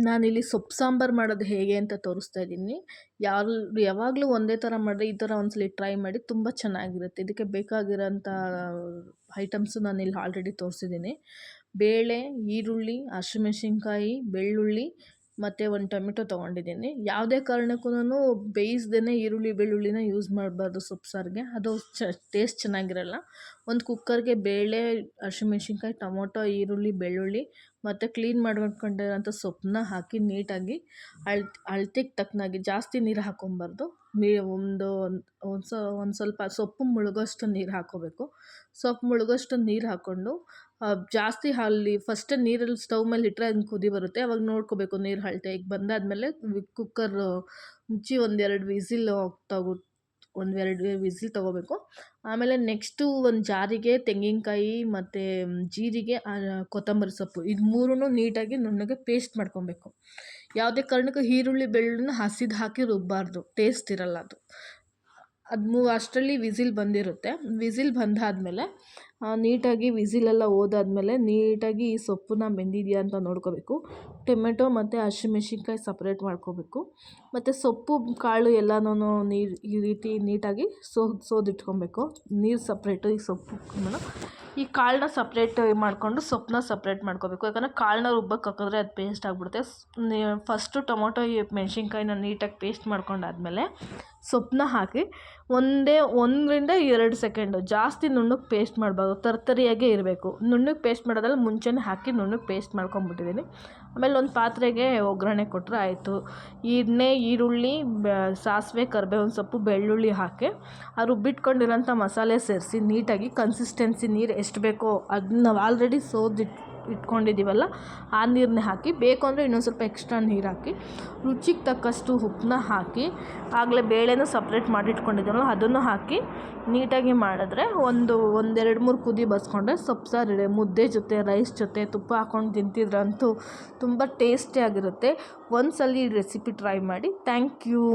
ನಾನಿಲ್ಲಿ ಸೊಪ್ಪು ಸಾಂಬಾರು ಮಾಡೋದು ಹೇಗೆ ಅಂತ ತೋರಿಸ್ತಾ ಇದ್ದೀನಿ. ಯಾವಾಗಲೂ ಒಂದೇ ಥರ ಮಾಡಿದ್ರೆ ಈ ಥರ ಒಂದ್ಸಲ ಟ್ರೈ ಮಾಡಿ, ತುಂಬ ಚೆನ್ನಾಗಿರುತ್ತೆ. ಇದಕ್ಕೆ ಬೇಕಾಗಿರೋಂಥ ಐಟಮ್ಸು ನಾನಿಲ್ಲಿ ಆಲ್ರೆಡಿ ತೋರಿಸಿದ್ದೀನಿ. ಬೇಳೆ, ಈರುಳ್ಳಿ, ಹಸಿಮೆಣ್ಸಿನ್ಕಾಯಿ, ಬೆಳ್ಳುಳ್ಳಿ ಮತ್ತು ಒಂದು ಟೊಮೆಟೊ ತೊಗೊಂಡಿದ್ದೀನಿ. ಯಾವುದೇ ಕಾರಣಕ್ಕೂನು ಬೇಯಿಸ್ದೇ ಈರುಳ್ಳಿ ಬೆಳ್ಳುಳ್ಳಿನ ಯೂಸ್ ಮಾಡಬಾರ್ದು ಸೊಪ್ಪು ಸಾರಿಗೆ, ಅದು ಟೇಸ್ಟ್ ಚೆನ್ನಾಗಿರಲ್ಲ. ಒಂದು ಕುಕ್ಕರ್ಗೆ ಬೇಳೆ, ಹಸಿಮೆಣ್ಸಿನ್ಕಾಯಿ, ಟೊಮೊಟೊ, ಈರುಳ್ಳಿ, ಬೆಳ್ಳುಳ್ಳಿ ಮತ್ತು ಕ್ಲೀನ್ ಮಾಡ್ಕೊಂಡಿರೋಂಥ ಸೊಪ್ಪನ್ನ ಹಾಕಿ ನೀಟಾಗಿ ಅಳತೆಗೆ ತಕ್ಕನಾಗಿ, ಜಾಸ್ತಿ ನೀರು ಹಾಕ್ಕೊಬಾರ್ದು. ಒಂದು ಸ್ವಲ್ಪ ಸೊಪ್ಪು ಮುಳುಗೋಷ್ಟು ನೀರು ಹಾಕ್ಕೋಬೇಕು. ಸೊಪ್ಪು ಮುಳುಗೋಷ್ಟು ನೀರು ಹಾಕ್ಕೊಂಡು ಜಾಸ್ತಿ ಅಲ್ಲಿ ಫಸ್ಟೇ ನೀರಲ್ಲಿ ಸ್ಟವ್ ಮೇಲೆ ಇಟ್ಟರೆ ಹಂಗೆ ಕುದಿ ಬರುತ್ತೆ. ಅವಾಗ ನೋಡ್ಕೋಬೇಕು ನೀರು ಅಳತೆಗೆ ಬಂದಾದಮೇಲೆ ಕುಕ್ಕರ್ ಮುಚ್ಚಿ ಒಂದೆರಡು ವಿಸಿಲ್ ತೊಗೋಬೇಕು. ಆಮೇಲೆ ನೆಕ್ಸ್ಟು ಒಂದು ಜಾರಿಗೆ ತೆಂಗಿನಕಾಯಿ ಮತ್ತು ಜೀರಿಗೆ, ಕೊತ್ತಂಬರಿ ಸೊಪ್ಪು, ಇದು ಮೂರೂ ನೀಟಾಗಿ ನುಣ್ಣಗೆ ಪೇಸ್ಟ್ ಮಾಡ್ಕೊಬೇಕು. ಯಾವುದೇ ಕಾರಣಕ್ಕೂ ಈರುಳ್ಳಿ ಬೆಳ್ಳುಳ್ಳಿನ ಹಸಿದು ಹಾಕಿ ರುಬ್ಬಾರ್ದು, ಟೇಸ್ಟ್ ಇರಲ್ಲ ಅದು. ಅಷ್ಟರಲ್ಲಿ ವಿಸಿಲ್ ಬಂದಿರುತ್ತೆ. ವಿಸಿಲ್ ಬಂದಾದಮೇಲೆ ನೀಟಾಗಿ ವಿಸಿಲೆಲ್ಲ ಹೋದಾದ್ಮೇಲೆ ನೀಟಾಗಿ ಈ ಸೊಪ್ಪನ್ನ ಬೆಂದಿದೆಯಾ ಅಂತ ನೋಡ್ಕೋಬೇಕು. ಟೊಮೆಟೊ ಮತ್ತು ಹಸಿಮೆಣ್ಸಿನ್ಕಾಯಿ ಸಪ್ರೇಟ್ ಮಾಡ್ಕೋಬೇಕು. ಮತ್ತು ಸೊಪ್ಪು ಕಾಳು ಎಲ್ಲನೂ ಈ ರೀತಿ ನೀಟಾಗಿ ಸೋದಿಟ್ಕೊಬೇಕು. ನೀರು ಸಪ್ರೇಟು, ಈ ಸೊಪ್ಪು ಈ ಕಾಳನ್ನ ಸಪ್ರೇಟ್ ಮಾಡಿಕೊಂಡು ಸೊಪ್ಪನ್ನ ಸಪ್ರೇಟ್ ಮಾಡ್ಕೋಬೇಕು. ಯಾಕಂದರೆ ಕಾಳನ್ನ ರುಬ್ಬಕ್ಕೆ ಹಾಕಿದ್ರೆ ಅದು ಪೇಸ್ಟ್ ಆಗಿಬಿಡುತ್ತೆ. ಫಸ್ಟು ಟೊಮೊಟೊ ಮೆಣ್ಸಿನ್ಕಾಯಿನ ನೀಟಾಗಿ ಪೇಸ್ಟ್ ಮಾಡ್ಕೊಂಡಾದ್ಮೇಲೆ ಸೊಪ್ಪನ್ನ ಹಾಕಿ 1-2 ಸೆಕೆಂಡು, ಜಾಸ್ತಿ ನುಣ್ಣಗೆ ಪೇಸ್ಟ್ ಮಾಡಬಾರ್ದು, ತರ್ತರಿಯಾಗೇ ಇರಬೇಕು. ನುಣ್ಣಗೆ ಪೇಸ್ಟ್ ಮಾಡೋದ್ರಲ್ಲಿ ಮುಂಚೆನೇ ಹಾಕಿ ನುಣ್ಣಗೆ ಪೇಸ್ಟ್ ಮಾಡ್ಕೊಂಬಿಟ್ಟಿದ್ದೀನಿ. ಆಮೇಲೆ ಒಂದು ಪಾತ್ರೆಗೆ ಒಗ್ಗರಣೆ ಕೊಟ್ಟರೆ ಆಯಿತು. ಎಣ್ಣೆ, ಈರುಳ್ಳಿ, ಸಾಸಿವೆ, ಕರಿಬೇವಿನ ಸೊಪ್ಪು, ಬೆಳ್ಳುಳ್ಳಿ ಹಾಕಿ ರುಬ್ಬಿಟ್ಕೊಂಡಿರೋಂಥ ಮಸಾಲೆ ಸೇರಿಸಿ ನೀಟಾಗಿ ಕನ್ಸಿಸ್ಟೆನ್ಸಿ ನೀರು ಎಷ್ಟು ಬೇಕೋ ಅದನ್ನ ನಾವು ಆಲ್ರೆಡಿ ಇಟ್ಕೊಂಡಿದ್ದೀವಲ್ಲ ಆ ನೀರನ್ನೇ ಹಾಕಿ, ಬೇಕು ಅಂದರೆ ಇನ್ನೊಂದು ಸ್ವಲ್ಪ ಎಕ್ಸ್ಟ್ರಾ ನೀರು ಹಾಕಿ, ರುಚಿಗೆ ತಕ್ಕಷ್ಟು ಉಪ್ಪನ್ನ ಹಾಕಿ, ಆಗಲೇ ಬೇಳೆನೂ ಸಪ್ರೇಟ್ ಮಾಡಿಟ್ಕೊಂಡಿದ್ದೀವಲ್ಲ ಅದನ್ನು ಹಾಕಿ ನೀಟಾಗಿ ಮಾಡಿದ್ರೆ 1-2-3 ಕುದಿ ಬಸ್ಕೊಂಡ್ರೆ ಸೊಪ್ಪು ಸಾರು ರೆಡಿ. ಮುದ್ದೆ ಜೊತೆ, ರೈಸ್ ಜೊತೆ, ತುಪ್ಪ ಹಾಕ್ಕೊಂಡು ತಿಂತಿದ್ರಂತೂ ತುಂಬ ಟೇಸ್ಟಿಯಾಗಿರುತ್ತೆ. ಒಂದ್ಸಲ ಈ ರೆಸಿಪಿ ಟ್ರೈ ಮಾಡಿ. Thank you.